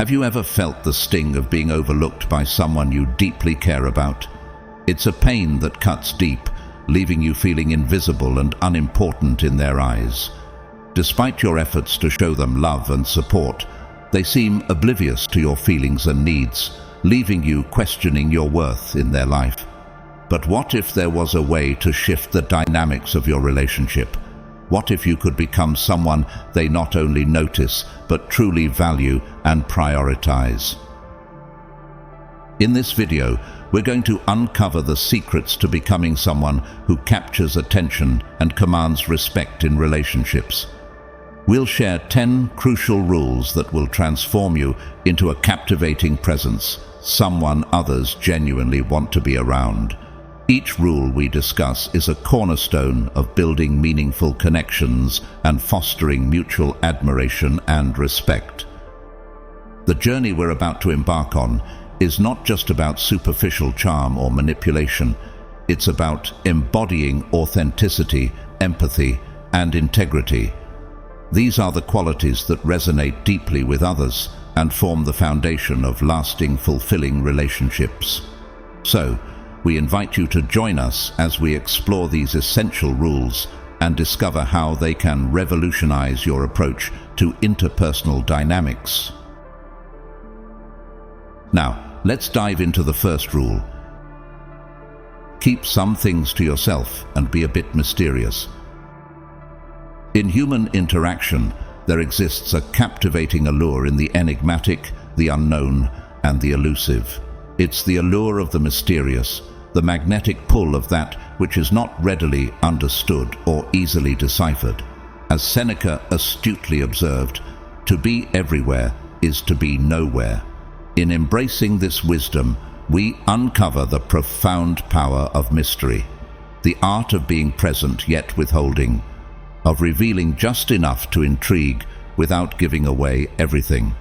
Have you ever felt the sting of being overlooked by someone you deeply care about? It's a pain that cuts deep, leaving you feeling invisible and unimportant in their eyes. Despite your efforts to show them love and support, they seem oblivious to your feelings and needs, leaving you questioning your worth in their life. But what if there was a way to shift the dynamics of your relationship? What if you could become someone they not only notice, but truly value and prioritize? In this video, we're going to uncover the secrets to becoming someone who captures attention and commands respect in relationships. We'll share 10 crucial rules that will transform you into a captivating presence, someone others genuinely want to be around. Each rule we discuss is a cornerstone of building meaningful connections and fostering mutual admiration and respect. The journey we're about to embark on is not just about superficial charm or manipulation. It's about embodying authenticity, empathy, and integrity. These are the qualities that resonate deeply with others and form the foundation of lasting, fulfilling relationships. So, we invite you to join us as we explore these essential rules and discover how they can revolutionize your approach to interpersonal dynamics. Now, let's dive into the first rule. Keep some things to yourself and be a bit mysterious. In human interaction, there exists a captivating allure in the enigmatic, the unknown, and the elusive. It's the allure of the mysterious, the magnetic pull of that which is not readily understood or easily deciphered. As Seneca astutely observed, to be everywhere is to be nowhere. In embracing this wisdom, we uncover the profound power of mystery, the art of being present yet withholding, of revealing just enough to intrigue without giving away everything.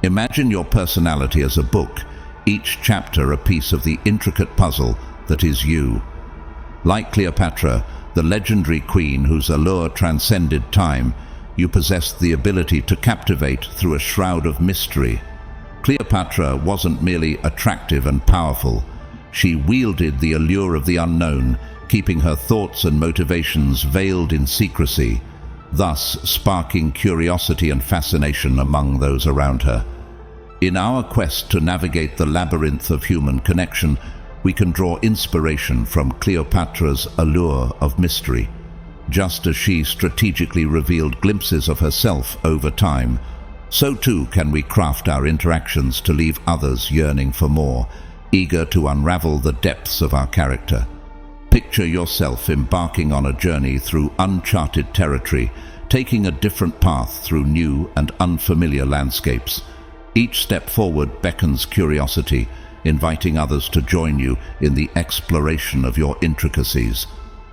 Imagine your personality as a book, each chapter a piece of the intricate puzzle that is you. Like Cleopatra, the legendary queen whose allure transcended time, you possessed the ability to captivate through a shroud of mystery. Cleopatra wasn't merely attractive and powerful. She wielded the allure of the unknown, keeping her thoughts and motivations veiled in secrecy, thus sparking curiosity and fascination among those around her. In our quest to navigate the labyrinth of human connection, we can draw inspiration from Cleopatra's allure of mystery. Just as she strategically revealed glimpses of herself over time, so too can we craft our interactions to leave others yearning for more, eager to unravel the depths of our character. Picture yourself embarking on a journey through uncharted territory, taking a different path through new and unfamiliar landscapes. Each step forward beckons curiosity, inviting others to join you in the exploration of your intricacies.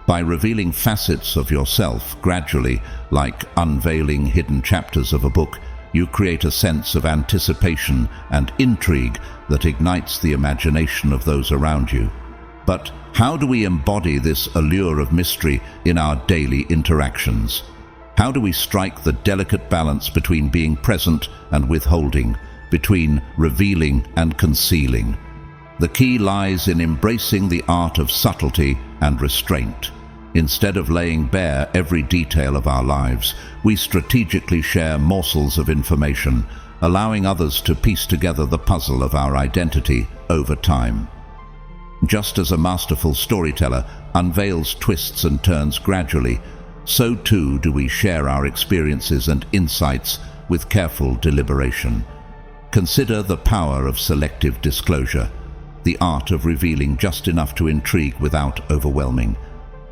By revealing facets of yourself gradually, like unveiling hidden chapters of a book, you create a sense of anticipation and intrigue that ignites the imagination of those around you. But how do we embody this allure of mystery in our daily interactions? How do we strike the delicate balance between being present and withholding, between revealing and concealing? The key lies in embracing the art of subtlety and restraint. Instead of laying bare every detail of our lives, we strategically share morsels of information, allowing others to piece together the puzzle of our identity over time. Just as a masterful storyteller unveils twists and turns gradually, so too do we share our experiences and insights with careful deliberation. Consider the power of selective disclosure, the art of revealing just enough to intrigue without overwhelming.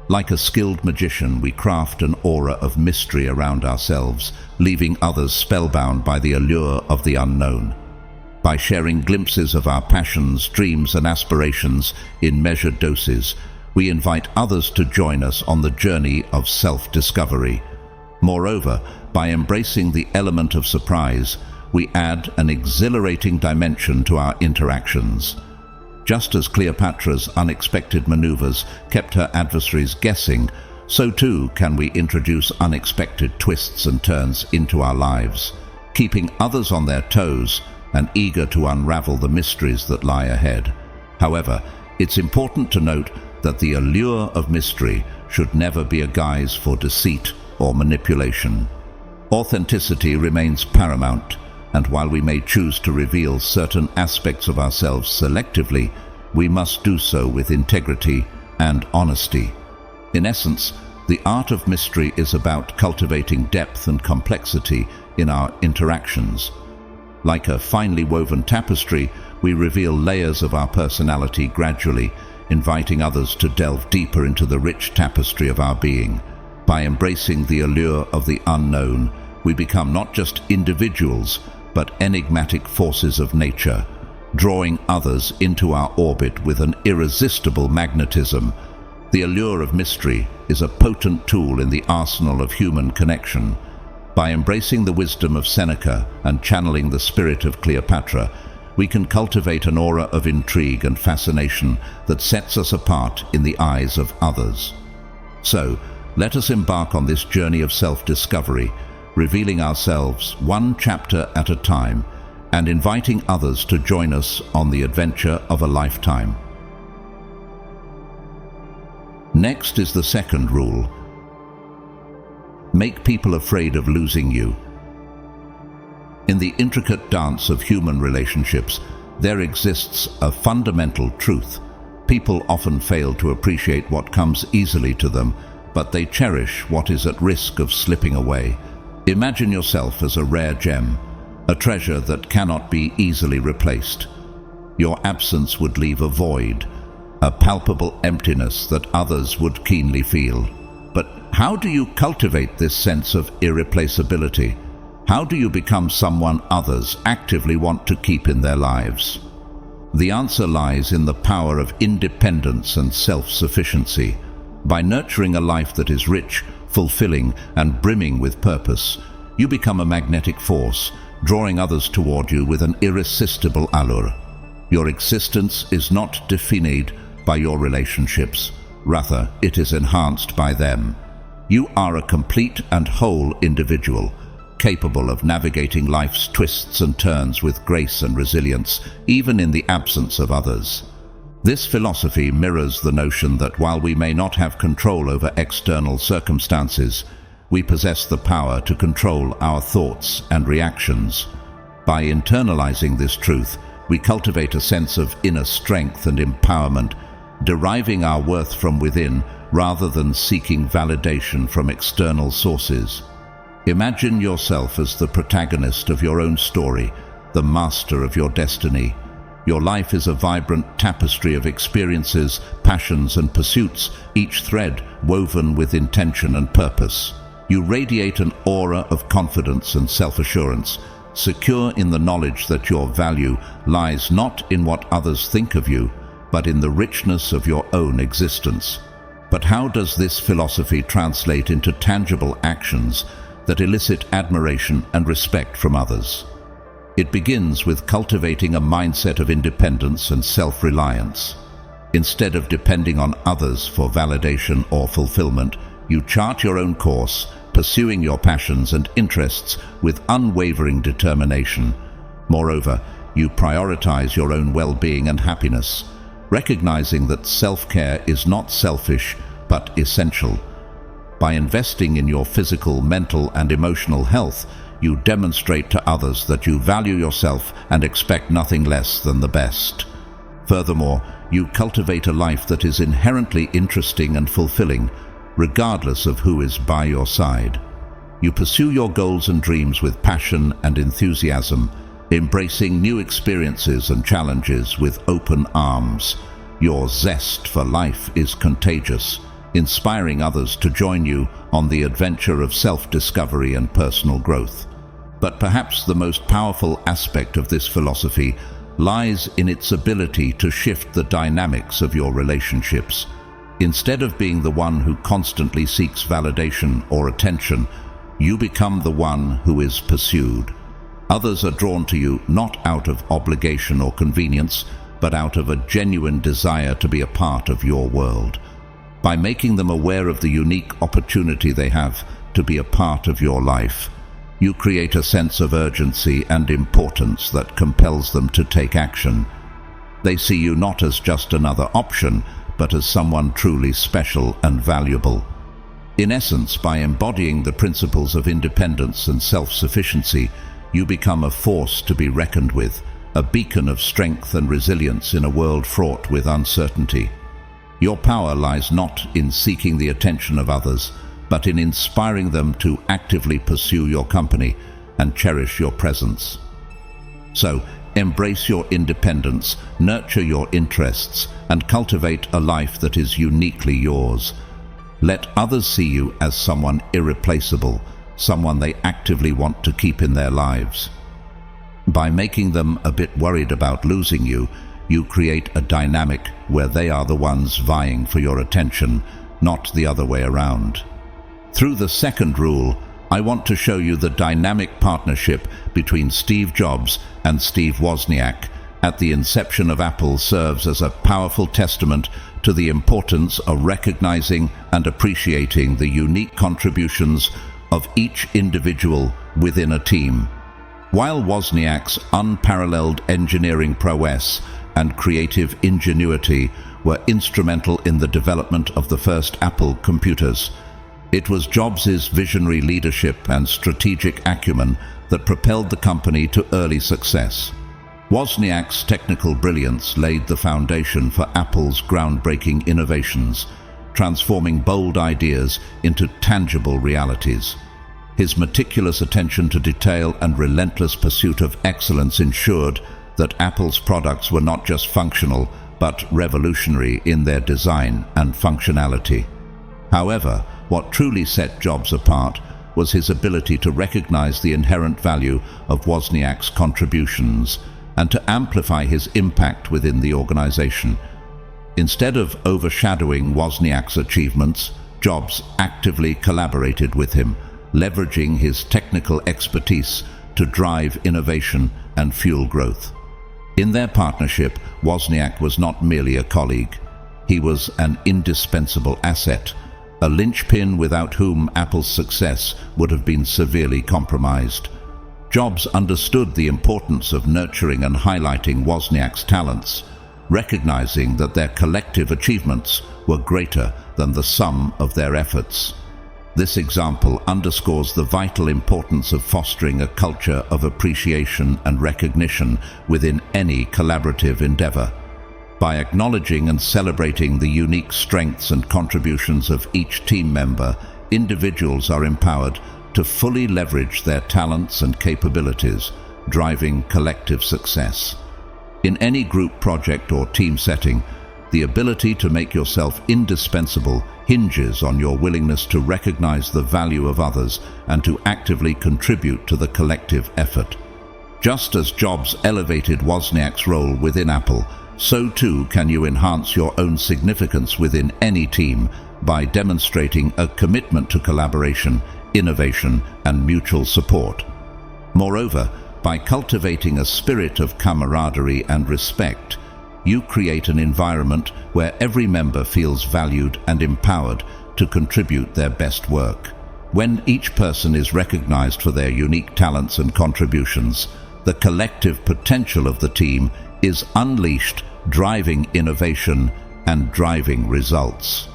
Like a skilled magician, we craft an aura of mystery around ourselves, leaving others spellbound by the allure of the unknown. By sharing glimpses of our passions, dreams, and aspirations in measured doses, we invite others to join us on the journey of self-discovery. Moreover, by embracing the element of surprise, we add an exhilarating dimension to our interactions. Just as Cleopatra's unexpected maneuvers kept her adversaries guessing, so too can we introduce unexpected twists and turns into our lives. Keeping others on their toes, and eager to unravel the mysteries that lie ahead. However, it's important to note that the allure of mystery should never be a guise for deceit or manipulation. Authenticity remains paramount, and while we may choose to reveal certain aspects of ourselves selectively, we must do so with integrity and honesty. In essence, the art of mystery is about cultivating depth and complexity in our interactions. Like a finely woven tapestry, we reveal layers of our personality gradually, inviting others to delve deeper into the rich tapestry of our being. By embracing the allure of the unknown, we become not just individuals, but enigmatic forces of nature, drawing others into our orbit with an irresistible magnetism. The allure of mystery is a potent tool in the arsenal of human connection. By embracing the wisdom of Seneca and channeling the spirit of Cleopatra, we can cultivate an aura of intrigue and fascination that sets us apart in the eyes of others. So, let us embark on this journey of self-discovery, revealing ourselves one chapter at a time and inviting others to join us on the adventure of a lifetime. Next is the second rule. Make people afraid of losing you. In the intricate dance of human relationships, there exists a fundamental truth. People often fail to appreciate what comes easily to them, but they cherish what is at risk of slipping away. Imagine yourself as a rare gem, a treasure that cannot be easily replaced. Your absence would leave a void, a palpable emptiness that others would keenly feel. But how do you cultivate this sense of irreplaceability? How do you become someone others actively want to keep in their lives? The answer lies in the power of independence and self-sufficiency. By nurturing a life that is rich, fulfilling, and brimming with purpose, you become a magnetic force, drawing others toward you with an irresistible allure. Your existence is not defined by your relationships. Rather, it is enhanced by them. You are a complete and whole individual, capable of navigating life's twists and turns with grace and resilience, even in the absence of others. This philosophy mirrors the notion that while we may not have control over external circumstances, we possess the power to control our thoughts and reactions. By internalizing this truth, we cultivate a sense of inner strength and empowerment, deriving our worth from within rather than seeking validation from external sources. Imagine yourself as the protagonist of your own story, the master of your destiny. Your life is a vibrant tapestry of experiences, passions, and pursuits, each thread woven with intention and purpose. You radiate an aura of confidence and self-assurance, secure in the knowledge that your value lies not in what others think of you, but in the richness of your own existence. But how does this philosophy translate into tangible actions that elicit admiration and respect from others? It begins with cultivating a mindset of independence and self-reliance. Instead of depending on others for validation or fulfillment, you chart your own course, pursuing your passions and interests with unwavering determination. Moreover, you prioritize your own well-being and happiness, recognizing that self-care is not selfish but essential. By investing in your physical, mental, and emotional health, you demonstrate to others that you value yourself and expect nothing less than the best. Furthermore, you cultivate a life that is inherently interesting and fulfilling, regardless of who is by your side. You pursue your goals and dreams with passion and enthusiasm, embracing new experiences and challenges with open arms. Your zest for life is contagious, inspiring others to join you on the adventure of self-discovery and personal growth. But perhaps the most powerful aspect of this philosophy lies in its ability to shift the dynamics of your relationships. Instead of being the one who constantly seeks validation or attention, you become the one who is pursued. Others are drawn to you not out of obligation or convenience, but out of a genuine desire to be a part of your world. By making them aware of the unique opportunity they have to be a part of your life, You create a sense of urgency and importance that compels them to take action. They see you not as just another option, but as someone truly special and valuable. In essence, by embodying the principles of independence and self-sufficiency, you become a force to be reckoned with, a beacon of strength and resilience in a world fraught with uncertainty. Your power lies not in seeking the attention of others, but in inspiring them to actively pursue your company and cherish your presence. So, embrace your independence, nurture your interests, and cultivate a life that is uniquely yours. Let others see you as someone irreplaceable, someone they actively want to keep in their lives. By making them a bit worried about losing you, you create a dynamic where they are the ones vying for your attention, not the other way around. Through the second rule, I want to show you the dynamic partnership between Steve Jobs and Steve Wozniak at the inception of Apple serves as a powerful testament to the importance of recognizing and appreciating the unique contributions of each individual within a team. While Wozniak's unparalleled engineering prowess and creative ingenuity were instrumental in the development of the first Apple computers, it was Jobs' visionary leadership and strategic acumen that propelled the company to early success. Wozniak's technical brilliance laid the foundation for Apple's groundbreaking innovations, transforming bold ideas into tangible realities. His meticulous attention to detail and relentless pursuit of excellence ensured that Apple's products were not just functional, but revolutionary in their design and functionality. However, what truly set Jobs apart was his ability to recognize the inherent value of Wozniak's contributions and to amplify his impact within the organization. Instead of overshadowing Wozniak's achievements, Jobs actively collaborated with him, leveraging his technical expertise to drive innovation and fuel growth. In their partnership, Wozniak was not merely a colleague. He was an indispensable asset, a linchpin without whom Apple's success would have been severely compromised. Jobs understood the importance of nurturing and highlighting Wozniak's talents, recognizing that their collective achievements were greater than the sum of their efforts. This example underscores the vital importance of fostering a culture of appreciation and recognition within any collaborative endeavor. By acknowledging and celebrating the unique strengths and contributions of each team member, individuals are empowered to fully leverage their talents and capabilities, driving collective success. In any group project or team setting, the ability to make yourself indispensable hinges on your willingness to recognize the value of others and to actively contribute to the collective effort. Just as Jobs elevated Wozniak's role within Apple, so too can you enhance your own significance within any team by demonstrating a commitment to collaboration, innovation, and mutual support. Moreover, by cultivating a spirit of camaraderie and respect, you create an environment where every member feels valued and empowered to contribute their best work. When each person is recognized for their unique talents and contributions, the collective potential of the team is unleashed, driving innovation and driving results.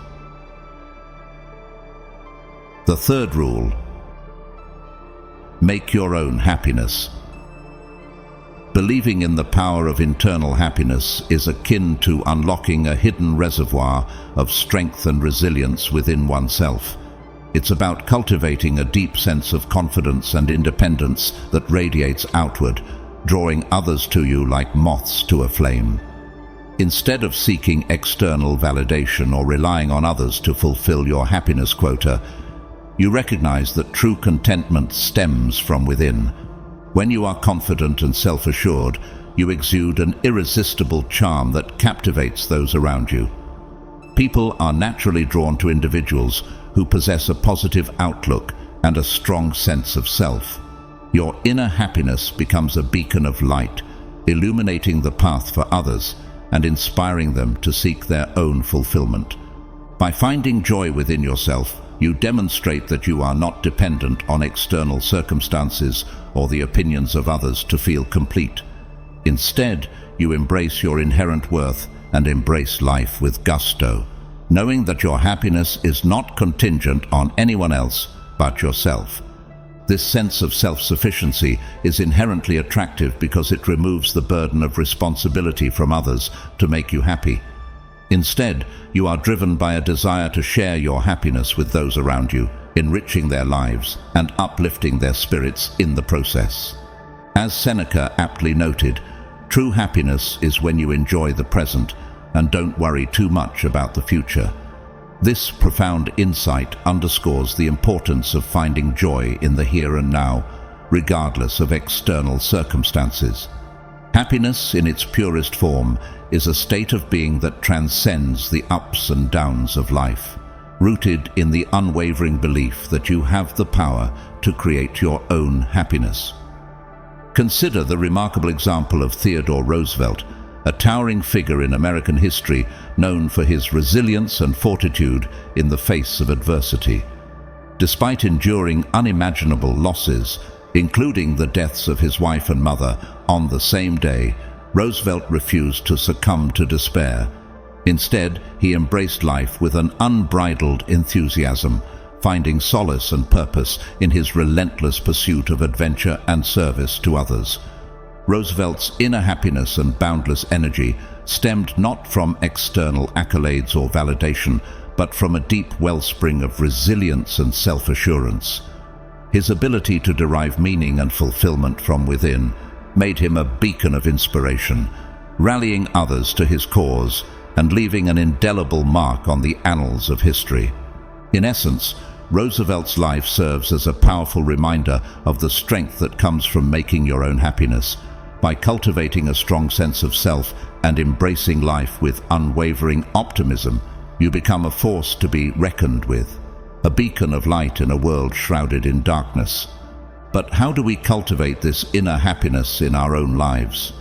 The third rule: make your own happiness. Believing in the power of internal happiness is akin to unlocking a hidden reservoir of strength and resilience within oneself. It's about cultivating a deep sense of confidence and independence that radiates outward, drawing others to you like moths to a flame. Instead of seeking external validation or relying on others to fulfill your happiness quota, you recognize that true contentment stems from within. When you are confident and self-assured, you exude an irresistible charm that captivates those around you. People are naturally drawn to individuals who possess a positive outlook and a strong sense of self. Your inner happiness becomes a beacon of light, illuminating the path for others and inspiring them to seek their own fulfillment. By finding joy within yourself, you demonstrate that you are not dependent on external circumstances or the opinions of others to feel complete. Instead, you embrace your inherent worth and embrace life with gusto, knowing that your happiness is not contingent on anyone else but yourself. This sense of self-sufficiency is inherently attractive because it removes the burden of responsibility from others to make you happy. Instead, you are driven by a desire to share your happiness with those around you, enriching their lives and uplifting their spirits in the process. As Seneca aptly noted, true happiness is when you enjoy the present and don't worry too much about the future. This profound insight underscores the importance of finding joy in the here and now, regardless of external circumstances. Happiness, in its purest form, is a state of being that transcends the ups and downs of life, rooted in the unwavering belief that you have the power to create your own happiness. Consider the remarkable example of Theodore Roosevelt, a towering figure in American history known for his resilience and fortitude in the face of adversity. Despite enduring unimaginable losses, including the deaths of his wife and mother on the same day, Roosevelt refused to succumb to despair. Instead, he embraced life with an unbridled enthusiasm, finding solace and purpose in his relentless pursuit of adventure and service to others. Roosevelt's inner happiness and boundless energy stemmed not from external accolades or validation, but from a deep wellspring of resilience and self-assurance. His ability to derive meaning and fulfillment from within made him a beacon of inspiration, rallying others to his cause and leaving an indelible mark on the annals of history. In essence, Roosevelt's life serves as a powerful reminder of the strength that comes from making your own happiness. By cultivating a strong sense of self and embracing life with unwavering optimism, you become a force to be reckoned with, a beacon of light in a world shrouded in darkness. But how do we cultivate this inner happiness in our own lives?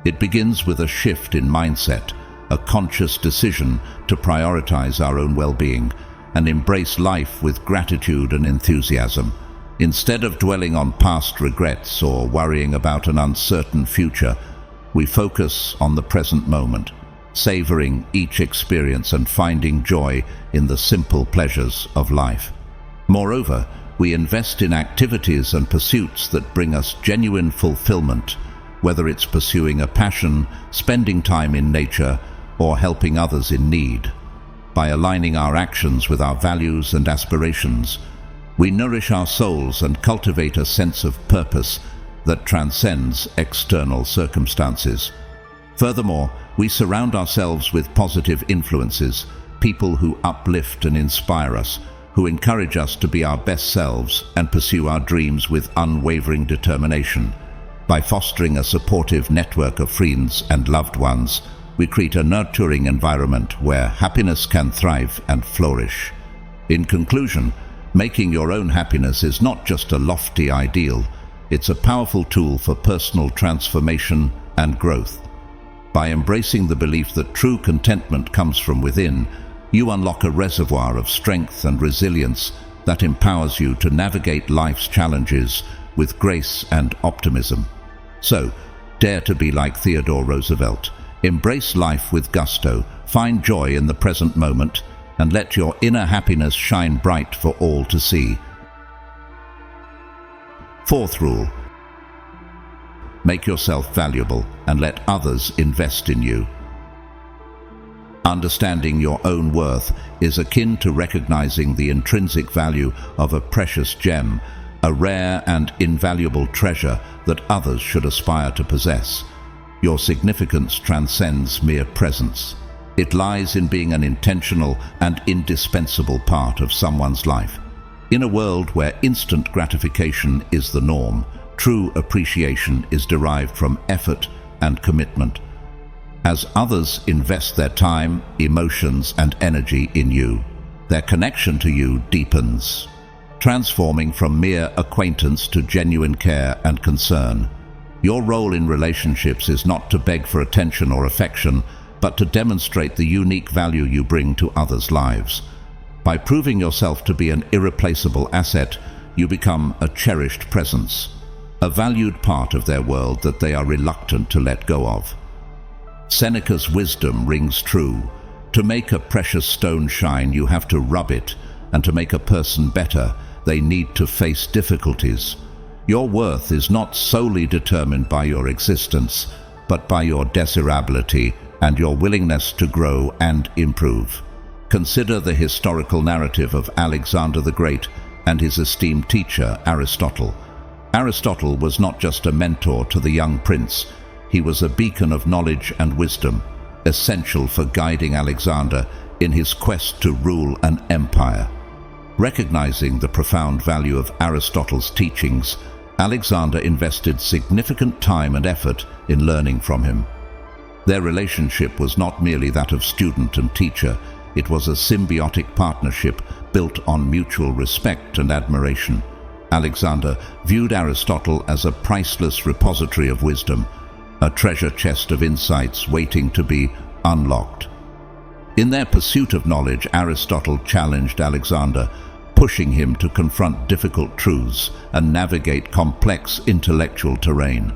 It begins with a shift in mindset, a conscious decision to prioritize our own well-being and embrace life with gratitude and enthusiasm. Instead of dwelling on past regrets or worrying about an uncertain future, we focus on the present moment, savoring each experience and finding joy in the simple pleasures of life. Moreover, we invest in activities and pursuits that bring us genuine fulfillment, whether it's pursuing a passion, spending time in nature, or helping others in need. By aligning our actions with our values and aspirations, we nourish our souls and cultivate a sense of purpose that transcends external circumstances. Furthermore, we surround ourselves with positive influences, people who uplift and inspire us, who encourage us to be our best selves and pursue our dreams with unwavering determination. By fostering a supportive network of friends and loved ones, we create a nurturing environment where happiness can thrive and flourish. In conclusion, making your own happiness is not just a lofty ideal, it's a powerful tool for personal transformation and growth. By embracing the belief that true contentment comes from within, you unlock a reservoir of strength and resilience that empowers you to navigate life's challenges with grace and optimism. So, dare to be like Theodore Roosevelt. Embrace life with gusto, find joy in the present moment, and let your inner happiness shine bright for all to see. Fourth rule: make yourself valuable and let others invest in you. Understanding your own worth is akin to recognizing the intrinsic value of a precious gem, a rare and invaluable treasure that others should aspire to possess. Your significance transcends mere presence. It lies in being an intentional and indispensable part of someone's life. In a world where instant gratification is the norm, true appreciation is derived from effort and commitment. As others invest their time, emotions, and energy in you, their connection to you deepens, transforming from mere acquaintance to genuine care and concern. Your role in relationships is not to beg for attention or affection, but to demonstrate the unique value you bring to others' lives. By proving yourself to be an irreplaceable asset, you become a cherished presence, a valued part of their world that they are reluctant to let go of. Seneca's wisdom rings true. To make a precious stone shine, you have to rub it, and to make a person better, they need to face difficulties. Your worth is not solely determined by your existence, but by your desirability and your willingness to grow and improve. Consider the historical narrative of Alexander the Great and his esteemed teacher, Aristotle. Aristotle was not just a mentor to the young prince, he was a beacon of knowledge and wisdom, essential for guiding Alexander in his quest to rule an empire. Recognizing the profound value of Aristotle's teachings, Alexander invested significant time and effort in learning from him. Their relationship was not merely that of student and teacher, it was a symbiotic partnership built on mutual respect and admiration. Alexander viewed Aristotle as a priceless repository of wisdom, a treasure chest of insights waiting to be unlocked. In their pursuit of knowledge, Aristotle challenged Alexander, pushing him to confront difficult truths and navigate complex intellectual terrain.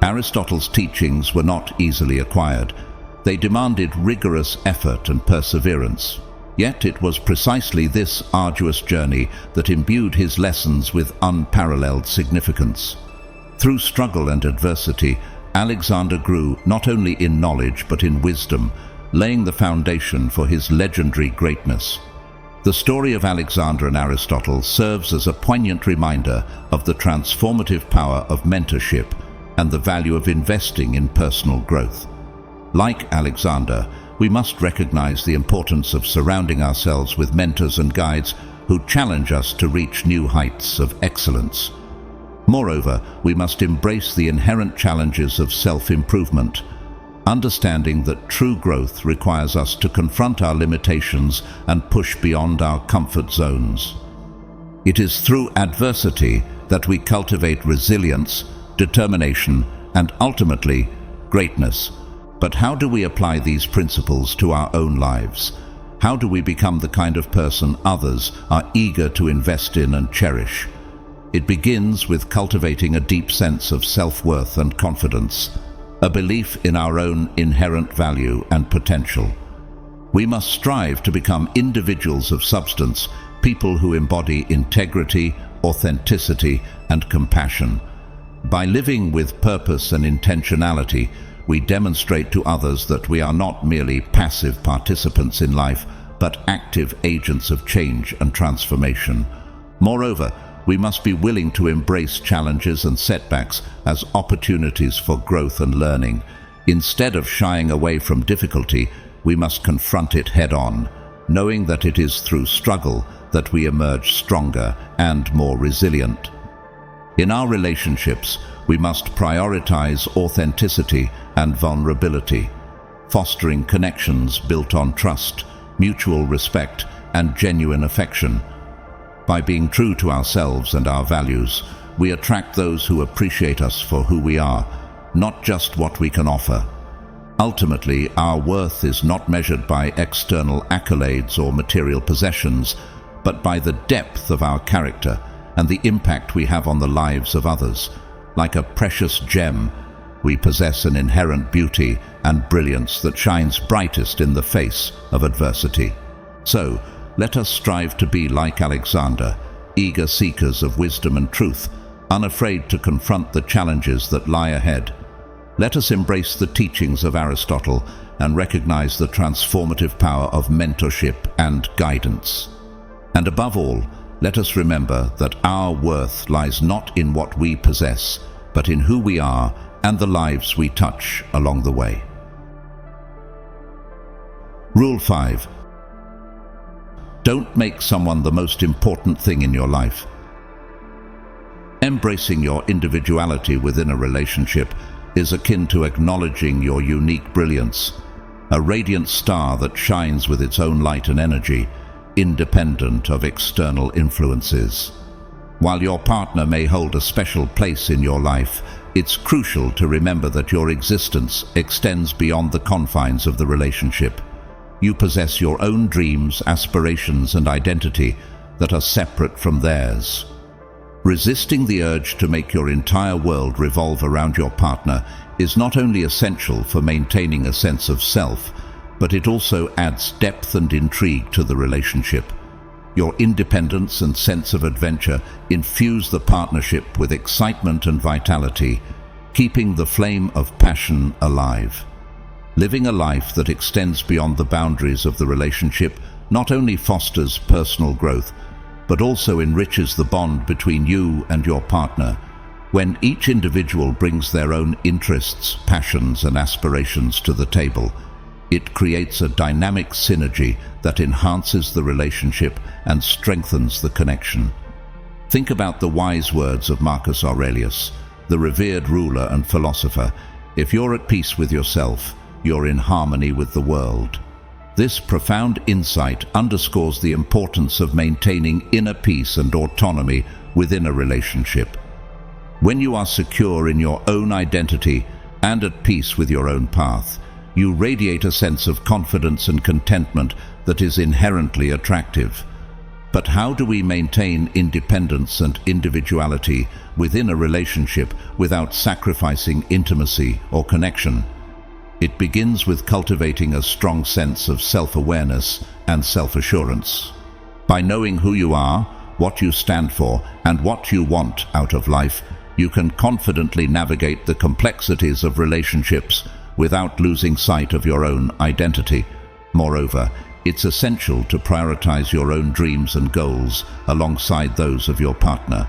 Aristotle's teachings were not easily acquired. They demanded rigorous effort and perseverance. Yet it was precisely this arduous journey that imbued his lessons with unparalleled significance. Through struggle and adversity, Alexander grew not only in knowledge but in wisdom, laying the foundation for his legendary greatness. The story of Alexander and Aristotle serves as a poignant reminder of the transformative power of mentorship and the value of investing in personal growth. Like Alexander, we must recognize the importance of surrounding ourselves with mentors and guides who challenge us to reach new heights of excellence. Moreover, we must embrace the inherent challenges of self-improvement, understanding that true growth requires us to confront our limitations and push beyond our comfort zones. It is through adversity that we cultivate resilience, determination, and ultimately, greatness. But how do we apply these principles to our own lives? How do we become the kind of person others are eager to invest in and cherish? It begins with cultivating a deep sense of self-worth and confidence, a belief in our own inherent value and potential. We must strive to become individuals of substance, people who embody integrity, authenticity, and compassion. By living with purpose and intentionality, we demonstrate to others that we are not merely passive participants in life, but active agents of change and transformation. Moreover, we must be willing to embrace challenges and setbacks as opportunities for growth and learning. Instead of shying away from difficulty, we must confront it head-on, knowing that it is through struggle that we emerge stronger and more resilient. In our relationships, we must prioritize authenticity and vulnerability, fostering connections built on trust, mutual respect, and genuine affection. By being true to ourselves and our values, we attract those who appreciate us for who we are, not just what we can offer. Ultimately, our worth is not measured by external accolades or material possessions, but by the depth of our character and the impact we have on the lives of others. Like a precious gem, we possess an inherent beauty and brilliance that shines brightest in the face of adversity. So, let us strive to be like Alexander, eager seekers of wisdom and truth, unafraid to confront the challenges that lie ahead. Let us embrace the teachings of Aristotle and recognize the transformative power of mentorship and guidance. And above all, let us remember that our worth lies not in what we possess, but in who we are and the lives we touch along the way. Rule 5. Don't make someone the most important thing in your life. Embracing your individuality within a relationship is akin to acknowledging your unique brilliance, a radiant star that shines with its own light and energy, independent of external influences. While your partner may hold a special place in your life, it's crucial to remember that your existence extends beyond the confines of the relationship. You possess your own dreams, aspirations, and identity that are separate from theirs. Resisting the urge to make your entire world revolve around your partner is not only essential for maintaining a sense of self, but it also adds depth and intrigue to the relationship. Your independence and sense of adventure infuse the partnership with excitement and vitality, keeping the flame of passion alive. Living a life that extends beyond the boundaries of the relationship not only fosters personal growth, but also enriches the bond between you and your partner. When each individual brings their own interests, passions, and aspirations to the table, it creates a dynamic synergy that enhances the relationship and strengthens the connection. Think about the wise words of Marcus Aurelius, the revered ruler and philosopher. If you're at peace with yourself, you're in harmony with the world. This profound insight underscores the importance of maintaining inner peace and autonomy within a relationship. When you are secure in your own identity and at peace with your own path, you radiate a sense of confidence and contentment that is inherently attractive. But how do we maintain independence and individuality within a relationship without sacrificing intimacy or connection? It begins with cultivating a strong sense of self-awareness and self-assurance. By knowing who you are, what you stand for, and what you want out of life, you can confidently navigate the complexities of relationships without losing sight of your own identity. Moreover, it's essential to prioritize your own dreams and goals alongside those of your partner.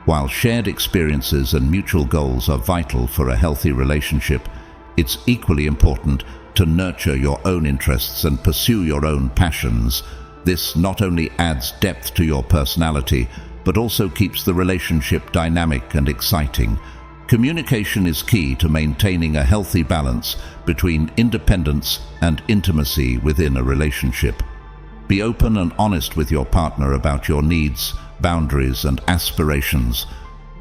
While shared experiences and mutual goals are vital for a healthy relationship, it's equally important to nurture your own interests and pursue your own passions. This not only adds depth to your personality, but also keeps the relationship dynamic and exciting. Communication is key to maintaining a healthy balance between independence and intimacy within a relationship. Be open and honest with your partner about your needs, boundaries, and aspirations.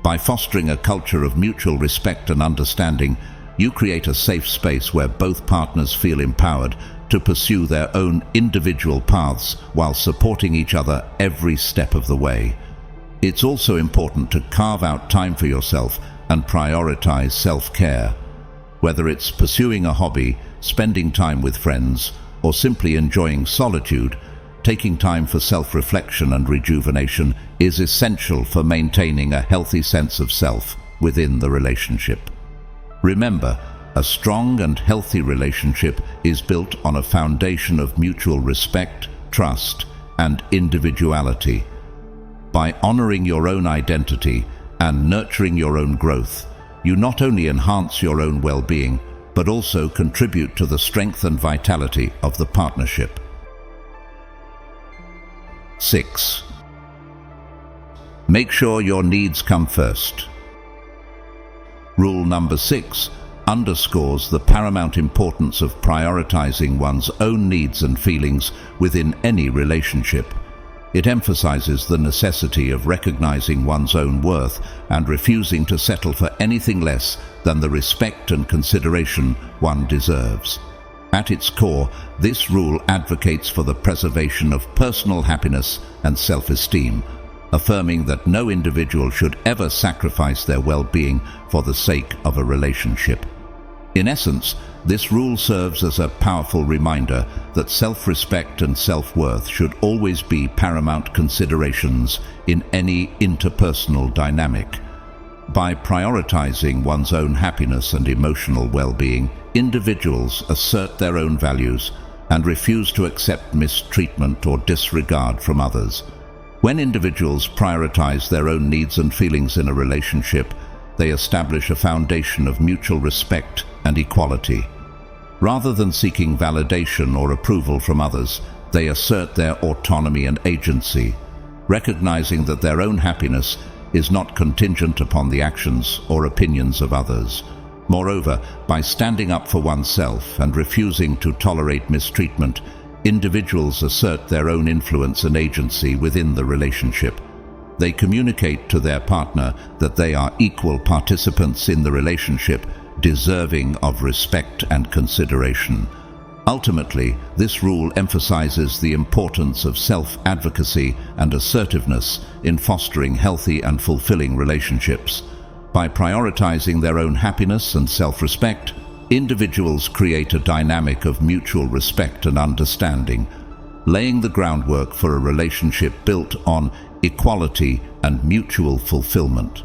By fostering a culture of mutual respect and understanding, you create a safe space where both partners feel empowered to pursue their own individual paths while supporting each other every step of the way. It's also important to carve out time for yourself and prioritize self-care. Whether it's pursuing a hobby, spending time with friends, or simply enjoying solitude, taking time for self-reflection and rejuvenation is essential for maintaining a healthy sense of self within the relationship. Remember, a strong and healthy relationship is built on a foundation of mutual respect, trust, and individuality. By honoring your own identity and nurturing your own growth, you not only enhance your own well-being, but also contribute to the strength and vitality of the partnership. 6. Make sure your needs come first. Rule number 6 underscores the paramount importance of prioritizing one's own needs and feelings within any relationship. It emphasizes the necessity of recognizing one's own worth and refusing to settle for anything less than the respect and consideration one deserves. At its core, this rule advocates for the preservation of personal happiness and self-esteem, affirming that no individual should ever sacrifice their well-being for the sake of a relationship. In essence, this rule serves as a powerful reminder that self-respect and self-worth should always be paramount considerations in any interpersonal dynamic. By prioritizing one's own happiness and emotional well-being, individuals assert their own values and refuse to accept mistreatment or disregard from others. When individuals prioritize their own needs and feelings in a relationship, they establish a foundation of mutual respect and equality. Rather than seeking validation or approval from others, they assert their autonomy and agency, recognizing that their own happiness is not contingent upon the actions or opinions of others. Moreover, by standing up for oneself and refusing to tolerate mistreatment, individuals assert their own influence and agency within the relationship. They communicate to their partner that they are equal participants in the relationship, deserving of respect and consideration. Ultimately, this rule emphasizes the importance of self-advocacy and assertiveness in fostering healthy and fulfilling relationships. By prioritizing their own happiness and self-respect, individuals create a dynamic of mutual respect and understanding, laying the groundwork for a relationship built on equality and mutual fulfillment.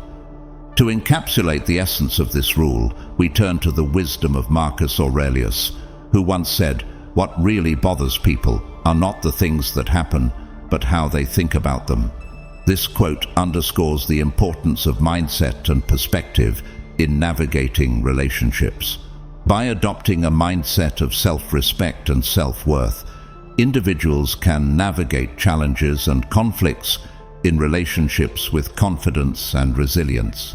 To encapsulate the essence of this rule, we turn to the wisdom of Marcus Aurelius, who once said, "What really bothers people are not the things that happen, but how they think about them." This quote underscores the importance of mindset and perspective in navigating relationships. By adopting a mindset of self-respect and self-worth, individuals can navigate challenges and conflicts in relationships with confidence and resilience.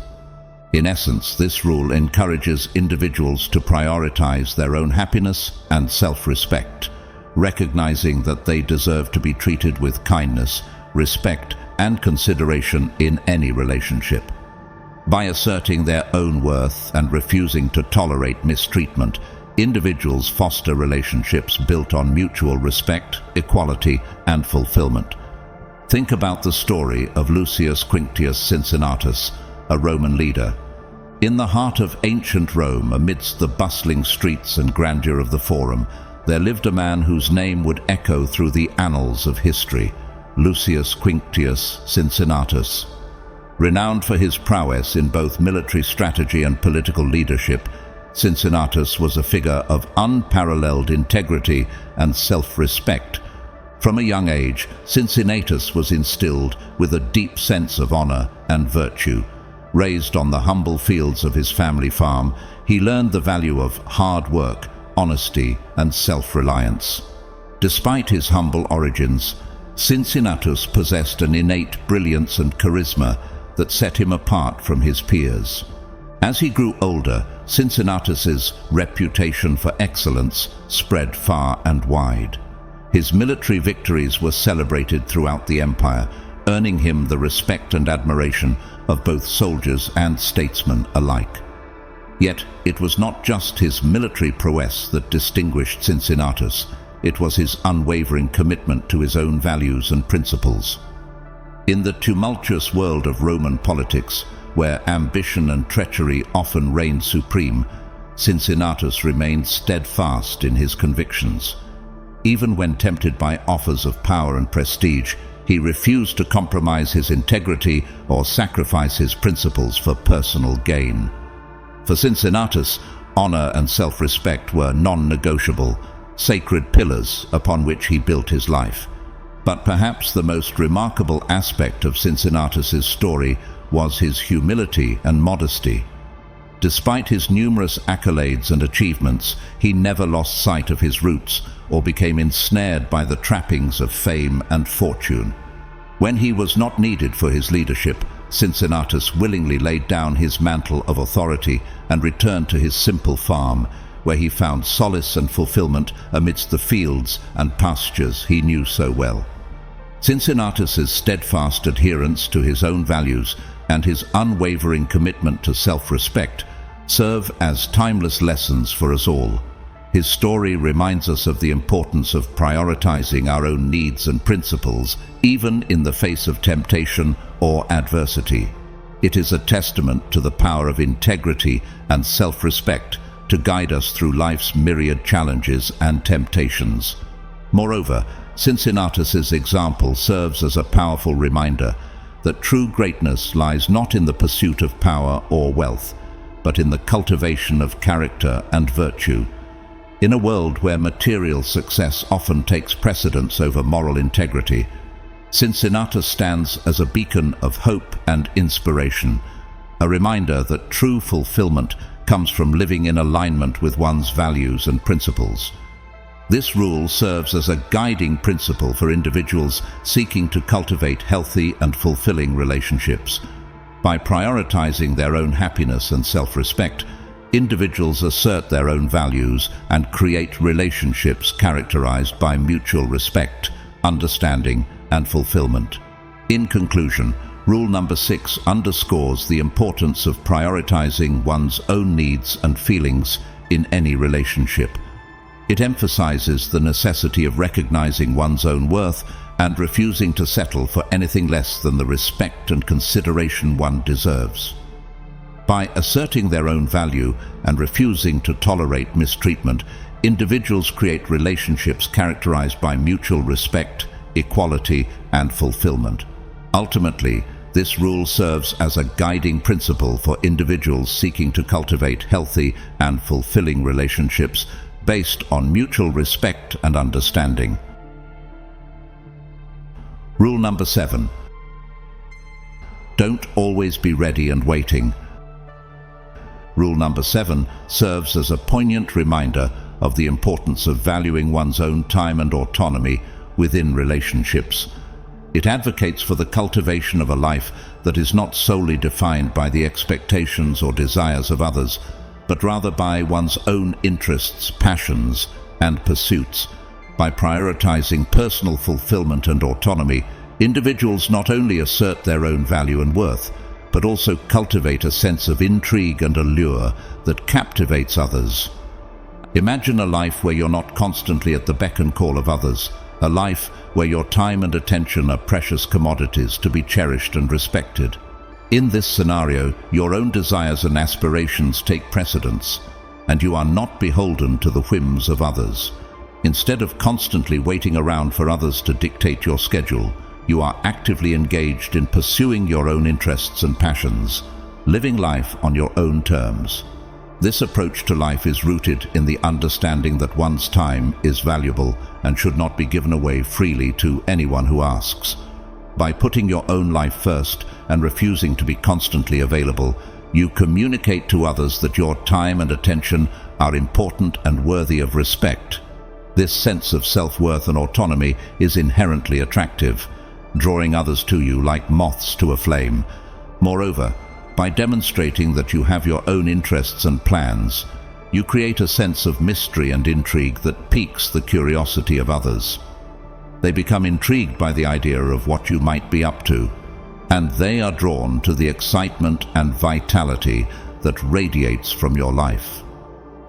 In essence, this rule encourages individuals to prioritize their own happiness and self-respect, recognizing that they deserve to be treated with kindness, respect, and consideration in any relationship. By asserting their own worth and refusing to tolerate mistreatment, individuals foster relationships built on mutual respect, equality, and fulfillment. Think about the story of Lucius Quinctius Cincinnatus, a Roman leader. In the heart of ancient Rome, amidst the bustling streets and grandeur of the Forum, there lived a man whose name would echo through the annals of history, Lucius Quinctius Cincinnatus. Renowned for his prowess in both military strategy and political leadership, Cincinnatus was a figure of unparalleled integrity and self-respect. From a young age, Cincinnatus was instilled with a deep sense of honor and virtue. Raised on the humble fields of his family farm, he learned the value of hard work, honesty, and self-reliance. Despite his humble origins, Cincinnatus possessed an innate brilliance and charisma that set him apart from his peers. As he grew older, Cincinnatus's reputation for excellence spread far and wide. His military victories were celebrated throughout the empire, earning him the respect and admiration of both soldiers and statesmen alike. Yet it was not just his military prowess that distinguished Cincinnatus, it was his unwavering commitment to his own values and principles. In the tumultuous world of Roman politics, where ambition and treachery often reigned supreme, Cincinnatus remained steadfast in his convictions. Even when tempted by offers of power and prestige, he refused to compromise his integrity or sacrifice his principles for personal gain. For Cincinnatus, honor and self-respect were non-negotiable, sacred pillars upon which he built his life. But perhaps the most remarkable aspect of Cincinnatus's story was his humility and modesty. Despite his numerous accolades and achievements, he never lost sight of his roots or became ensnared by the trappings of fame and fortune. When he was not needed for his leadership, Cincinnatus willingly laid down his mantle of authority and returned to his simple farm, where he found solace and fulfillment amidst the fields and pastures he knew so well. Cincinnatus's steadfast adherence to his own values and his unwavering commitment to self-respect serve as timeless lessons for us all. His story reminds us of the importance of prioritizing our own needs and principles, even in the face of temptation or adversity. It is a testament to the power of integrity and self-respect to guide us through life's myriad challenges and temptations. Moreover, Cincinnatus's example serves as a powerful reminder that true greatness lies not in the pursuit of power or wealth, but in the cultivation of character and virtue. In a world where material success often takes precedence over moral integrity, Cincinnatus stands as a beacon of hope and inspiration, a reminder that true fulfillment comes from living in alignment with one's values and principles. This rule serves as a guiding principle for individuals seeking to cultivate healthy and fulfilling relationships. By prioritizing their own happiness and self-respect, individuals assert their own values and create relationships characterized by mutual respect, understanding, and fulfillment. In conclusion, rule number 6 underscores the importance of prioritizing one's own needs and feelings in any relationship. It emphasizes the necessity of recognizing one's own worth and refusing to settle for anything less than the respect and consideration one deserves. By asserting their own value and refusing to tolerate mistreatment, individuals create relationships characterized by mutual respect, equality, and fulfillment. Ultimately, this rule serves as a guiding principle for individuals seeking to cultivate healthy and fulfilling relationships based on mutual respect and understanding. Rule number 7. Don't always be ready and waiting. Rule number 7 serves as a poignant reminder of the importance of valuing one's own time and autonomy within relationships. It advocates for the cultivation of a life that is not solely defined by the expectations or desires of others, but rather by one's own interests, passions, and pursuits. By prioritizing personal fulfillment and autonomy, individuals not only assert their own value and worth, but also cultivate a sense of intrigue and allure that captivates others. Imagine a life where you're not constantly at the beck and call of others, a life where your time and attention are precious commodities to be cherished and respected. In this scenario, your own desires and aspirations take precedence, and you are not beholden to the whims of others. Instead of constantly waiting around for others to dictate your schedule, you are actively engaged in pursuing your own interests and passions, living life on your own terms. This approach to life is rooted in the understanding that one's time is valuable and should not be given away freely to anyone who asks. By putting your own life first and refusing to be constantly available, you communicate to others that your time and attention are important and worthy of respect. This sense of self-worth and autonomy is inherently attractive, drawing others to you like moths to a flame. Moreover, by demonstrating that you have your own interests and plans, you create a sense of mystery and intrigue that piques the curiosity of others. They become intrigued by the idea of what you might be up to, and they are drawn to the excitement and vitality that radiates from your life.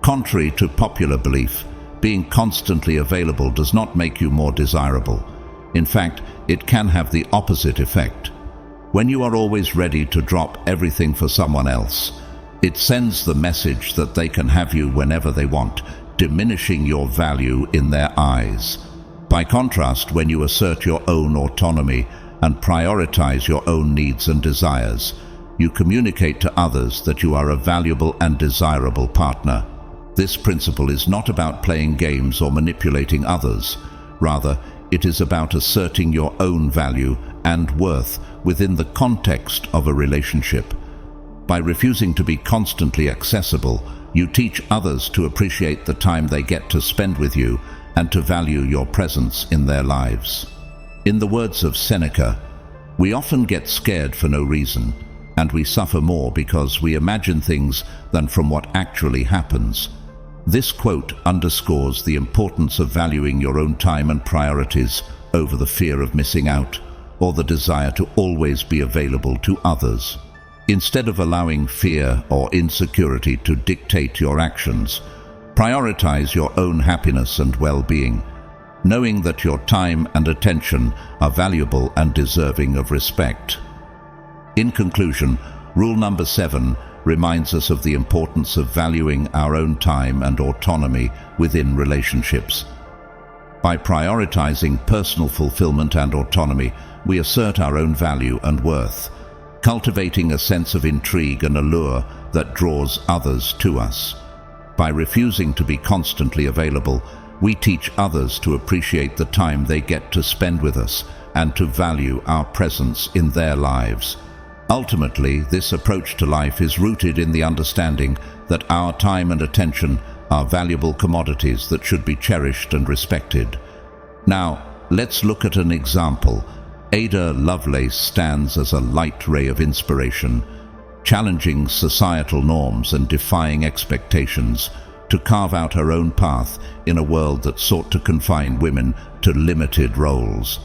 Contrary to popular belief, being constantly available does not make you more desirable. In fact, it can have the opposite effect. When you are always ready to drop everything for someone else, it sends the message that they can have you whenever they want, diminishing your value in their eyes. By contrast, when you assert your own autonomy and prioritize your own needs and desires, you communicate to others that you are a valuable and desirable partner. This principle is not about playing games or manipulating others. Rather, it is about asserting your own value and worth within the context of a relationship. By refusing to be constantly accessible, you teach others to appreciate the time they get to spend with you and to value your presence in their lives. In the words of Seneca, we often get scared for no reason, and we suffer more because we imagine things than from what actually happens. This quote underscores the importance of valuing your own time and priorities over the fear of missing out or the desire to always be available to others. Instead of allowing fear or insecurity to dictate your actions, prioritize your own happiness and well-being, knowing that your time and attention are valuable and deserving of respect. In conclusion, rule number 7 reminds us of the importance of valuing our own time and autonomy within relationships. By prioritizing personal fulfillment and autonomy, we assert our own value and worth, cultivating a sense of intrigue and allure that draws others to us. By refusing to be constantly available, we teach others to appreciate the time they get to spend with us and to value our presence in their lives. Ultimately, this approach to life is rooted in the understanding that our time and attention are valuable commodities that should be cherished and respected. Now, let's look at an example. Ada Lovelace stands as a light ray of inspiration, challenging societal norms and defying expectations to carve out her own path in a world that sought to confine women to limited roles.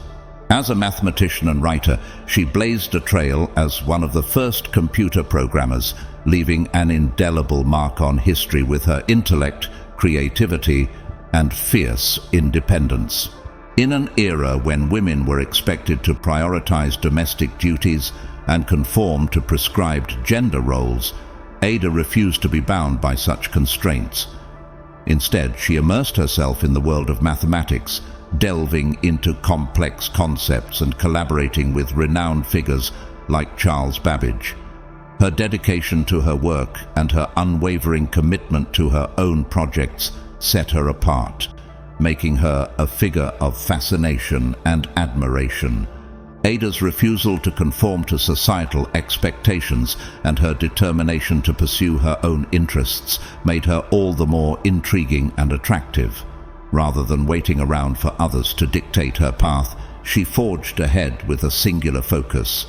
As a mathematician and writer, she blazed a trail as one of the first computer programmers, leaving an indelible mark on history with her intellect, creativity, and fierce independence. In an era when women were expected to prioritize domestic duties and conform to prescribed gender roles, Ada refused to be bound by such constraints. Instead, she immersed herself in the world of mathematics, delving into complex concepts and collaborating with renowned figures like Charles Babbage. Her dedication to her work and her unwavering commitment to her own projects set her apart, making her a figure of fascination and admiration. Ada's refusal to conform to societal expectations and her determination to pursue her own interests made her all the more intriguing and attractive. Rather than waiting around for others to dictate her path, she forged ahead with a singular focus,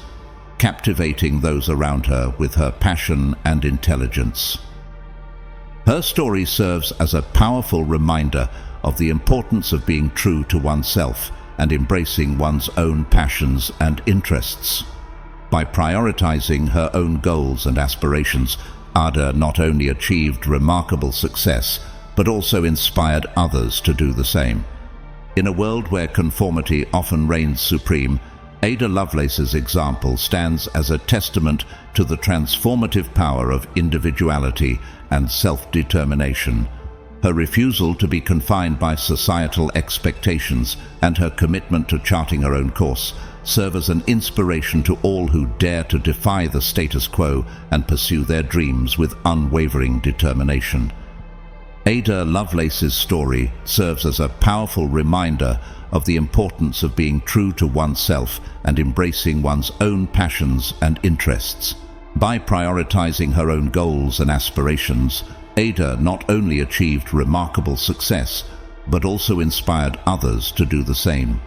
captivating those around her with her passion and intelligence. Her story serves as a powerful reminder of the importance of being true to oneself and embracing one's own passions and interests. By prioritizing her own goals and aspirations, Ada not only achieved remarkable success, but also inspired others to do the same. In a world where conformity often reigns supreme, Ada Lovelace's example stands as a testament to the transformative power of individuality and self-determination. Her refusal to be confined by societal expectations and her commitment to charting her own course serve as an inspiration to all who dare to defy the status quo and pursue their dreams with unwavering determination. Ada Lovelace's story serves as a powerful reminder of the importance of being true to oneself and embracing one's own passions and interests. By prioritizing her own goals and aspirations, Ada not only achieved remarkable success, but also inspired others to do the same.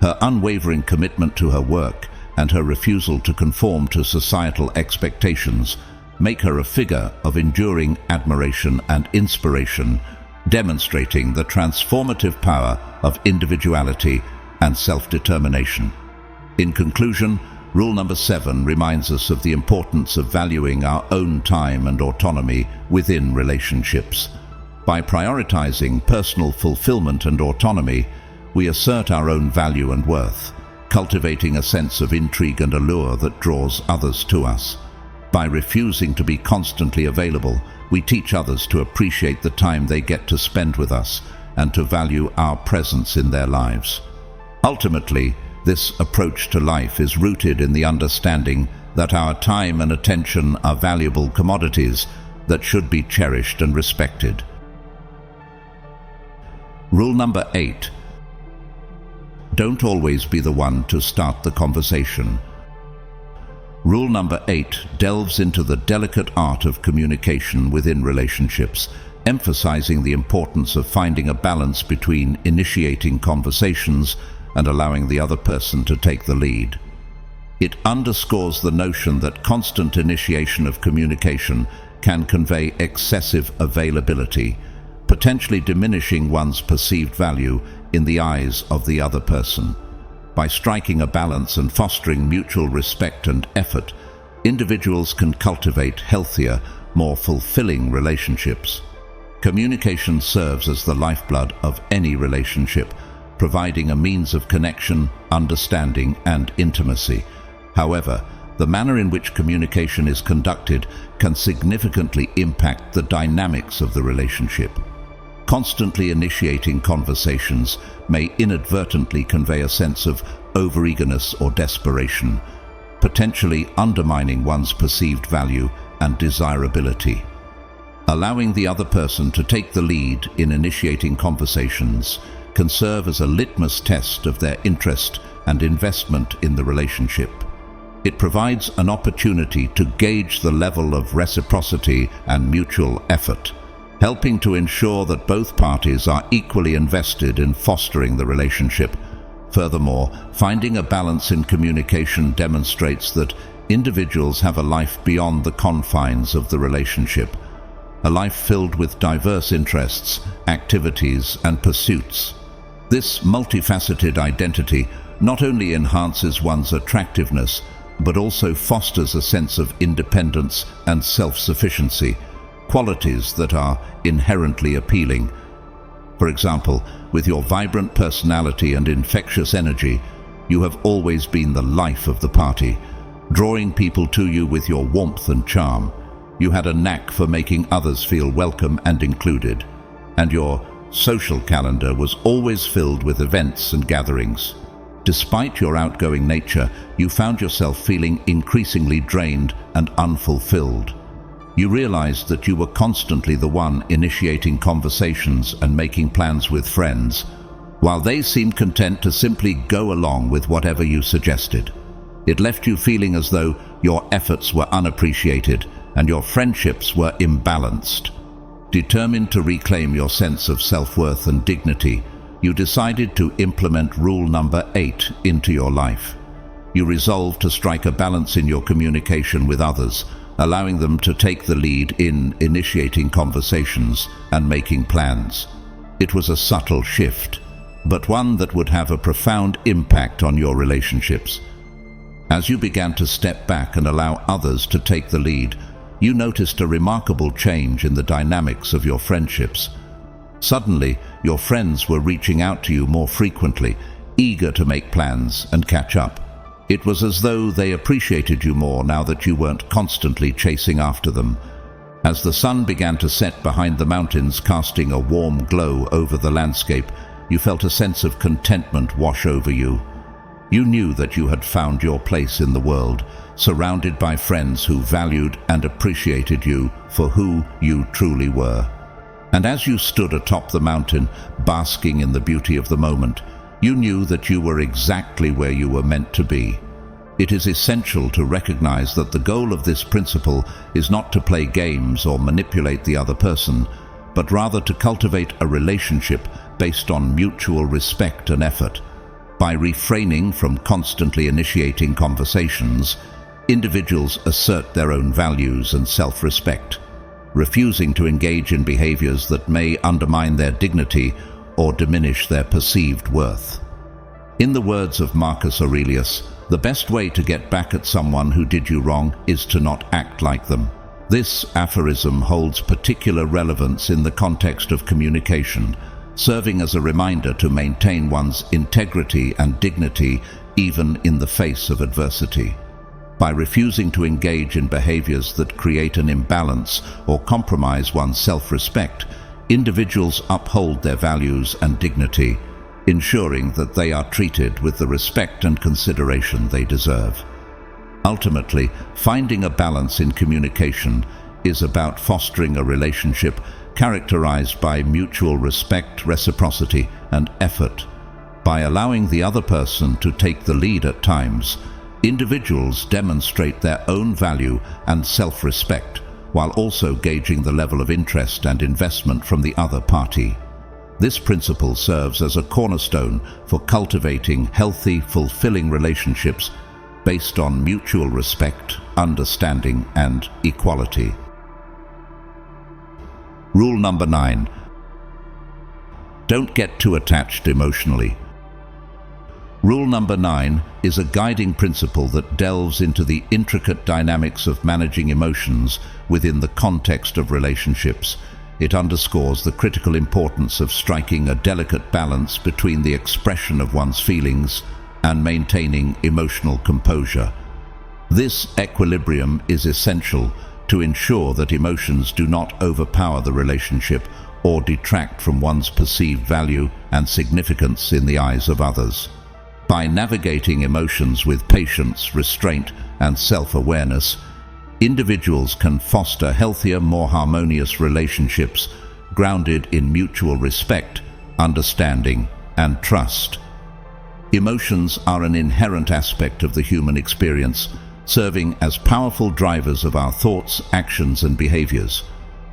Her unwavering commitment to her work and her refusal to conform to societal expectations make her a figure of enduring admiration and inspiration, demonstrating the transformative power of individuality and self-determination. In conclusion, Rule number 7 reminds us of the importance of valuing our own time and autonomy within relationships. By prioritizing personal fulfillment and autonomy, we assert our own value and worth, cultivating a sense of intrigue and allure that draws others to us. By refusing to be constantly available, we teach others to appreciate the time they get to spend with us and to value our presence in their lives. Ultimately, this approach to life is rooted in the understanding that our time and attention are valuable commodities that should be cherished and respected. Rule number 8. Don't always be the one to start the conversation. Rule number 8 delves into the delicate art of communication within relationships, emphasizing the importance of finding a balance between initiating conversations and allowing the other person to take the lead. It underscores the notion that constant initiation of communication can convey excessive availability, potentially diminishing one's perceived value in the eyes of the other person. By striking a balance and fostering mutual respect and effort, individuals can cultivate healthier, more fulfilling relationships. Communication serves as the lifeblood of any relationship, providing a means of connection, understanding, and intimacy. However, the manner in which communication is conducted can significantly impact the dynamics of the relationship. Constantly initiating conversations may inadvertently convey a sense of overeagerness or desperation, potentially undermining one's perceived value and desirability. Allowing the other person to take the lead in initiating conversations can serve as a litmus test of their interest and investment in the relationship. It provides an opportunity to gauge the level of reciprocity and mutual effort, helping to ensure that both parties are equally invested in fostering the relationship. Furthermore, finding a balance in communication demonstrates that individuals have a life beyond the confines of the relationship, a life filled with diverse interests, activities, and pursuits. This multifaceted identity not only enhances one's attractiveness, but also fosters a sense of independence and self-sufficiency, qualities that are inherently appealing. For example, with your vibrant personality and infectious energy, you have always been the life of the party, drawing people to you with your warmth and charm. You had a knack for making others feel welcome and included, and your social calendar was always filled with events and gatherings. Despite your outgoing nature, you found yourself feeling increasingly drained and unfulfilled. You realized that you were constantly the one initiating conversations and making plans with friends, while they seemed content to simply go along with whatever you suggested. It left you feeling as though your efforts were unappreciated and your friendships were imbalanced. Determined to reclaim your sense of self-worth and dignity, you decided to implement rule number 8 into your life. You resolved to strike a balance in your communication with others, allowing them to take the lead in initiating conversations and making plans. It was a subtle shift, but one that would have a profound impact on your relationships. As you began to step back and allow others to take the lead, you noticed a remarkable change in the dynamics of your friendships. Suddenly, your friends were reaching out to you more frequently, eager to make plans and catch up. It was as though they appreciated you more now that you weren't constantly chasing after them. As the sun began to set behind the mountains, casting a warm glow over the landscape, you felt a sense of contentment wash over you. You knew that you had found your place in the world, surrounded by friends who valued and appreciated you for who you truly were. And as you stood atop the mountain, basking in the beauty of the moment, you knew that you were exactly where you were meant to be. It is essential to recognize that the goal of this principle is not to play games or manipulate the other person, but rather to cultivate a relationship based on mutual respect and effort. By refraining from constantly initiating conversations, individuals assert their own values and self-respect, refusing to engage in behaviors that may undermine their dignity or diminish their perceived worth. In the words of Marcus Aurelius, the best way to get back at someone who did you wrong is to not act like them. This aphorism holds particular relevance in the context of communication, serving as a reminder to maintain one's integrity and dignity even in the face of adversity. By refusing to engage in behaviors that create an imbalance or compromise one's self-respect, individuals uphold their values and dignity, ensuring that they are treated with the respect and consideration they deserve. Ultimately, finding a balance in communication is about fostering a relationship characterized by mutual respect, reciprocity, and effort. By allowing the other person to take the lead at times, individuals demonstrate their own value and self-respect, while also gauging the level of interest and investment from the other party. This principle serves as a cornerstone for cultivating healthy, fulfilling relationships based on mutual respect, understanding, and equality. Rule number 9. Don't get too attached emotionally. Rule number 9 is a guiding principle that delves into the intricate dynamics of managing emotions within the context of relationships. It underscores the critical importance of striking a delicate balance between the expression of one's feelings and maintaining emotional composure. This equilibrium is essential to ensure that emotions do not overpower the relationship or detract from one's perceived value and significance in the eyes of others. By navigating emotions with patience, restraint, and self-awareness, individuals can foster healthier, more harmonious relationships grounded in mutual respect, understanding, and trust. Emotions are an inherent aspect of the human experience, serving as powerful drivers of our thoughts, actions, and behaviors.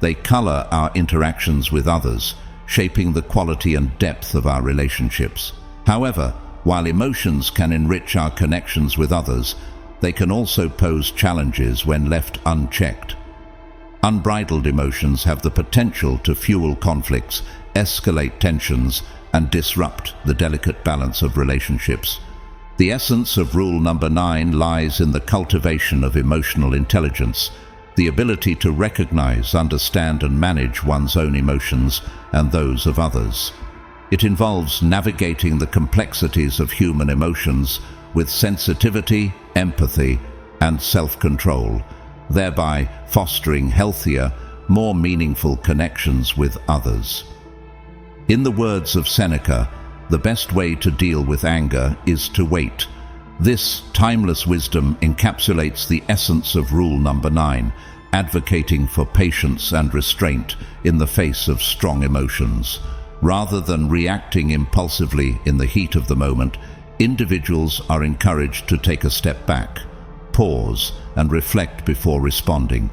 They color our interactions with others, shaping the quality and depth of our relationships. However, while emotions can enrich our connections with others, they can also pose challenges when left unchecked. Unbridled emotions have the potential to fuel conflicts, escalate tensions, and disrupt the delicate balance of relationships. The essence of rule number 9 lies in the cultivation of emotional intelligence, the ability to recognize, understand, and manage one's own emotions and those of others. It involves navigating the complexities of human emotions with sensitivity, empathy, and self-control, thereby fostering healthier, more meaningful connections with others. In the words of Seneca, the best way to deal with anger is to wait. This timeless wisdom encapsulates the essence of rule number 9, advocating for patience and restraint in the face of strong emotions. Rather than reacting impulsively in the heat of the moment, individuals are encouraged to take a step back, pause, and reflect before responding.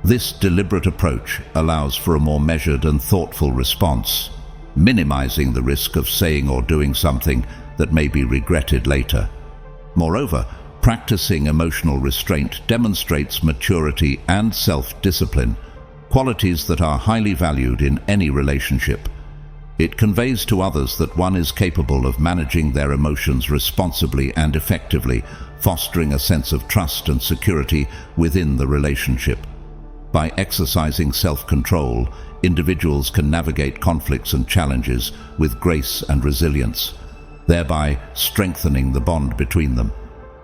This deliberate approach allows for a more measured and thoughtful response, minimizing the risk of saying or doing something that may be regretted later. Moreover, practicing emotional restraint demonstrates maturity and self-discipline, qualities that are highly valued in any relationship. It conveys to others that one is capable of managing their emotions responsibly and effectively, fostering a sense of trust and security within the relationship. By exercising self-control, individuals can navigate conflicts and challenges with grace and resilience, thereby strengthening the bond between them.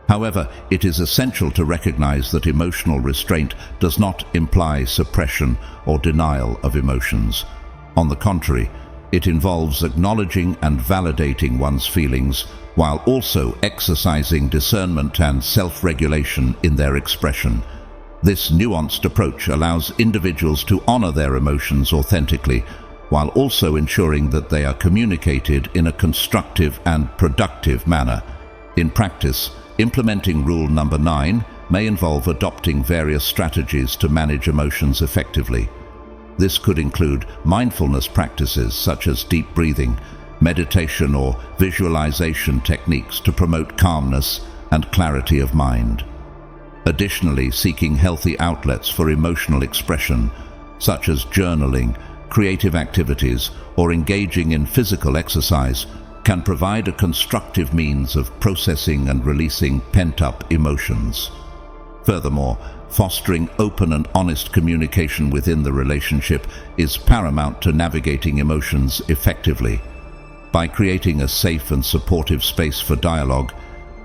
However, it is essential to recognize that emotional restraint does not imply suppression or denial of emotions. On the contrary, it involves acknowledging and validating one's feelings while also exercising discernment and self-regulation in their expression. This nuanced approach allows individuals to honor their emotions authentically, while also ensuring that they are communicated in a constructive and productive manner. In practice, implementing rule number 9 may involve adopting various strategies to manage emotions effectively. This could include mindfulness practices such as deep breathing, meditation, or visualization techniques to promote calmness and clarity of mind. Additionally, seeking healthy outlets for emotional expression, such as journaling, creative activities, or engaging in physical exercise, can provide a constructive means of processing and releasing pent-up emotions. Furthermore, fostering open and honest communication within the relationship is paramount to navigating emotions effectively. By creating a safe and supportive space for dialogue,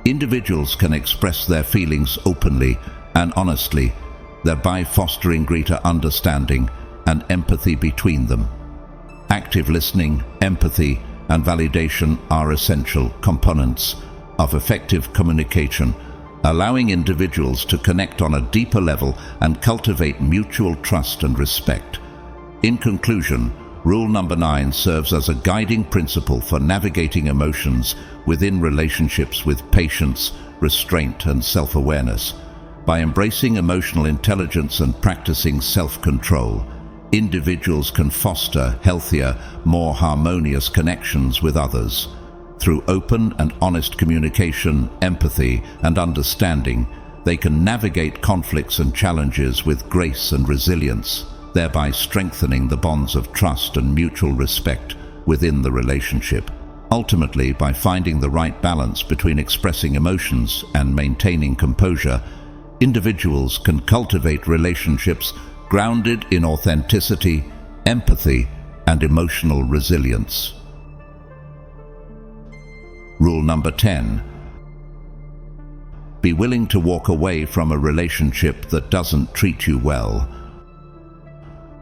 individuals can express their feelings openly and honestly, thereby fostering greater understanding and empathy between them. Active listening, empathy, and validation are essential components of effective communication, allowing individuals to connect on a deeper level and cultivate mutual trust and respect. In conclusion, rule number 9 serves as a guiding principle for navigating emotions within relationships with patience, restraint, and self-awareness. By embracing emotional intelligence and practicing self-control, individuals can foster healthier, more harmonious connections with others. Through open and honest communication, empathy, and understanding, they can navigate conflicts and challenges with grace and resilience, thereby strengthening the bonds of trust and mutual respect within the relationship. Ultimately, by finding the right balance between expressing emotions and maintaining composure, individuals can cultivate relationships grounded in authenticity, empathy, and emotional resilience. Rule number 10. Be willing to walk away from a relationship that doesn't treat you well.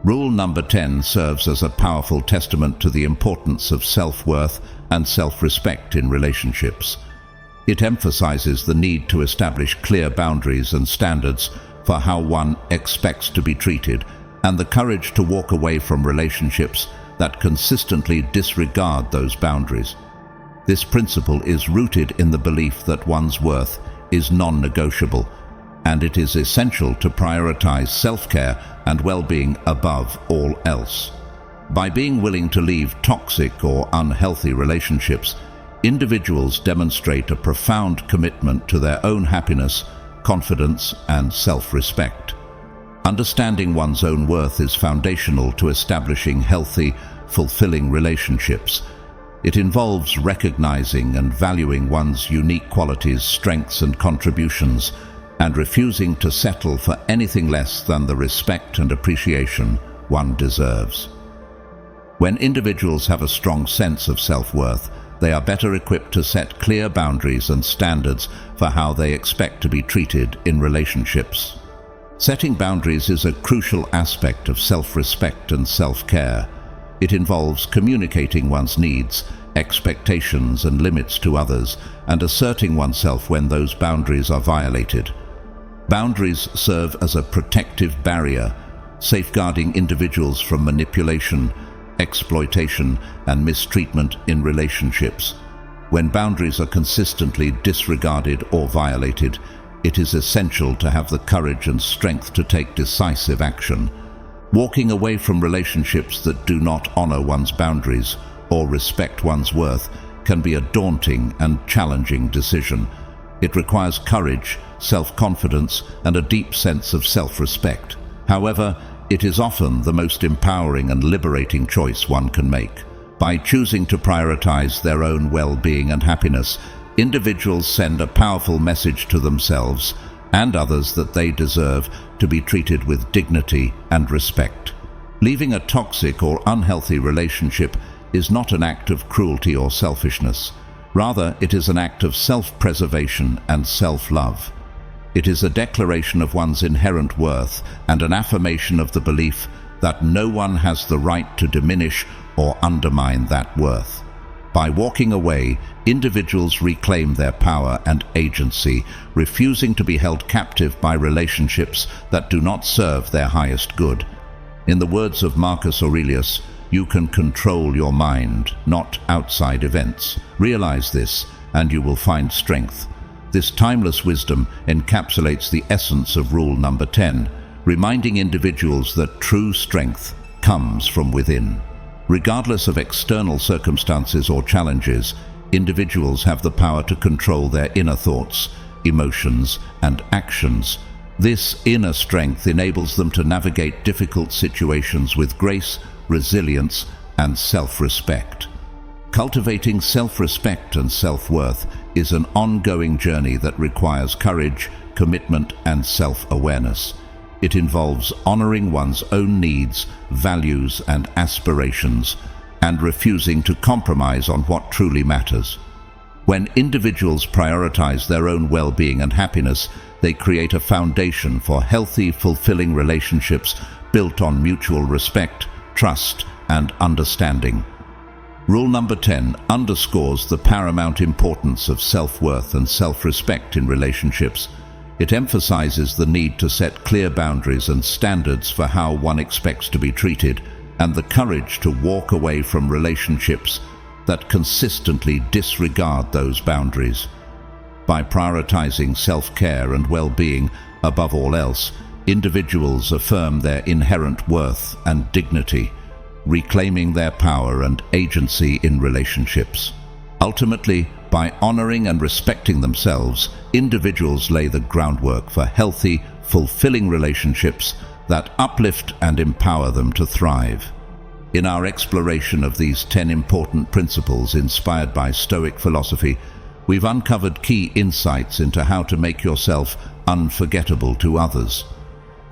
Rule number 10 serves as a powerful testament to the importance of self-worth and self-respect in relationships. It emphasizes the need to establish clear boundaries and standards for how one expects to be treated, and the courage to walk away from relationships that consistently disregard those boundaries. This principle is rooted in the belief that one's worth is non-negotiable, and it is essential to prioritize self-care and well-being above all else. By being willing to leave toxic or unhealthy relationships, individuals demonstrate a profound commitment to their own happiness, confidence, and self-respect. Understanding one's own worth is foundational to establishing healthy, fulfilling relationships. It involves recognizing and valuing one's unique qualities, strengths, and contributions, and refusing to settle for anything less than the respect and appreciation one deserves. When individuals have a strong sense of self-worth, they are better equipped to set clear boundaries and standards for how they expect to be treated in relationships. Setting boundaries is a crucial aspect of self-respect and self-care. It involves communicating one's needs, expectations and limits to others, and asserting oneself when those boundaries are violated. Boundaries serve as a protective barrier, safeguarding individuals from manipulation, exploitation, and mistreatment in relationships. When boundaries are consistently disregarded or violated, it is essential to have the courage and strength to take decisive action. Walking away from relationships that do not honor one's boundaries or respect one's worth can be a daunting and challenging decision. It requires courage, self-confidence, and a deep sense of self-respect. However, it is often the most empowering and liberating choice one can make. By choosing to prioritize their own well-being and happiness, individuals send a powerful message to themselves and others that they deserve to be treated with dignity and respect. Leaving a toxic or unhealthy relationship is not an act of cruelty or selfishness. Rather, it is an act of self-preservation and self-love. It is a declaration of one's inherent worth and an affirmation of the belief that no one has the right to diminish or undermine that worth. By walking away, individuals reclaim their power and agency, refusing to be held captive by relationships that do not serve their highest good. In the words of Marcus Aurelius, "You can control your mind, not outside events. Realize this, and you will find strength." This timeless wisdom encapsulates the essence of rule number 10, reminding individuals that true strength comes from within. Regardless of external circumstances or challenges, individuals have the power to control their inner thoughts, emotions, and actions. This inner strength enables them to navigate difficult situations with grace, resilience, and self-respect. Cultivating self-respect and self-worth is an ongoing journey that requires courage, commitment, and self-awareness. It involves honoring one's own needs, values, and aspirations, and refusing to compromise on what truly matters. When individuals prioritize their own well-being and happiness, they create a foundation for healthy, fulfilling relationships built on mutual respect, trust, and understanding. Rule number 10 underscores the paramount importance of self-worth and self-respect in relationships. It emphasizes the need to set clear boundaries and standards for how one expects to be treated, and the courage to walk away from relationships that consistently disregard those boundaries. By prioritizing self-care and well-being above all else, individuals affirm their inherent worth and dignity, reclaiming their power and agency in relationships. Ultimately, by honoring and respecting themselves, individuals lay the groundwork for healthy, fulfilling relationships that uplift and empower them to thrive. In our exploration of these 10 important principles inspired by Stoic philosophy, we've uncovered key insights into how to make yourself unforgettable to others.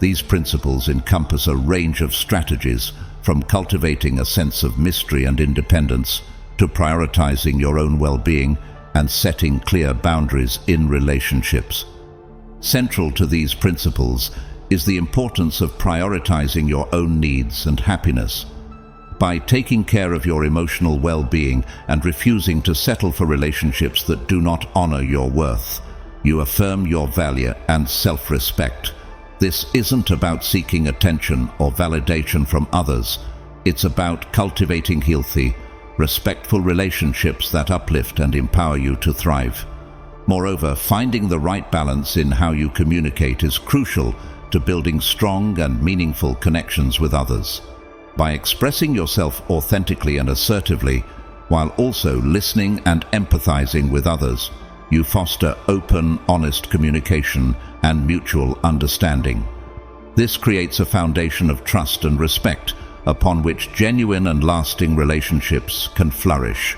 These principles encompass a range of strategies, from cultivating a sense of mystery and independence to prioritizing your own well-being and setting clear boundaries in relationships. Central to these principles is the importance of prioritizing your own needs and happiness. By taking care of your emotional well-being and refusing to settle for relationships that do not honor your worth, you affirm your value and self-respect. This isn't about seeking attention or validation from others. It's about cultivating healthy, respectful relationships that uplift and empower you to thrive. Moreover, finding the right balance in how you communicate is crucial to building strong and meaningful connections with others. By expressing yourself authentically and assertively, while also listening and empathizing with others, you foster open, honest communication and mutual understanding. This creates a foundation of trust and respect upon which genuine and lasting relationships can flourish.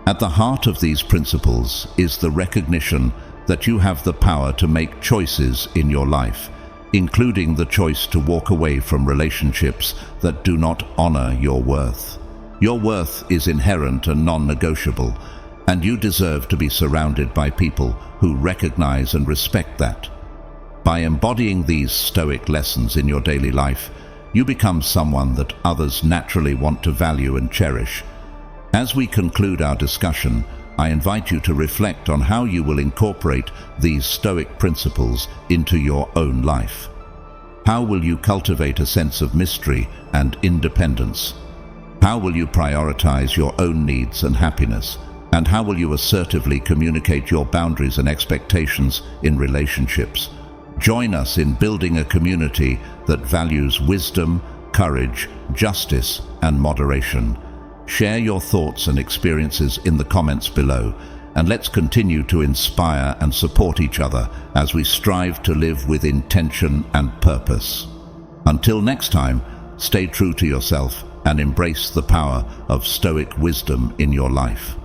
At the heart of these principles is the recognition that you have the power to make choices in your life, including the choice to walk away from relationships that do not honor your worth. Your worth is inherent and non-negotiable, and you deserve to be surrounded by people who recognize and respect that. By embodying these Stoic lessons in your daily life, you become someone that others naturally want to value and cherish. As we conclude our discussion, I invite you to reflect on how you will incorporate these Stoic principles into your own life. How will you cultivate a sense of mystery and independence? How will you prioritize your own needs and happiness? And how will you assertively communicate your boundaries and expectations in relationships? Join us in building a community that values wisdom, courage, justice, and moderation. Share your thoughts and experiences in the comments below, and let's continue to inspire and support each other as we strive to live with intention and purpose. Until next time, stay true to yourself and embrace the power of Stoic wisdom in your life.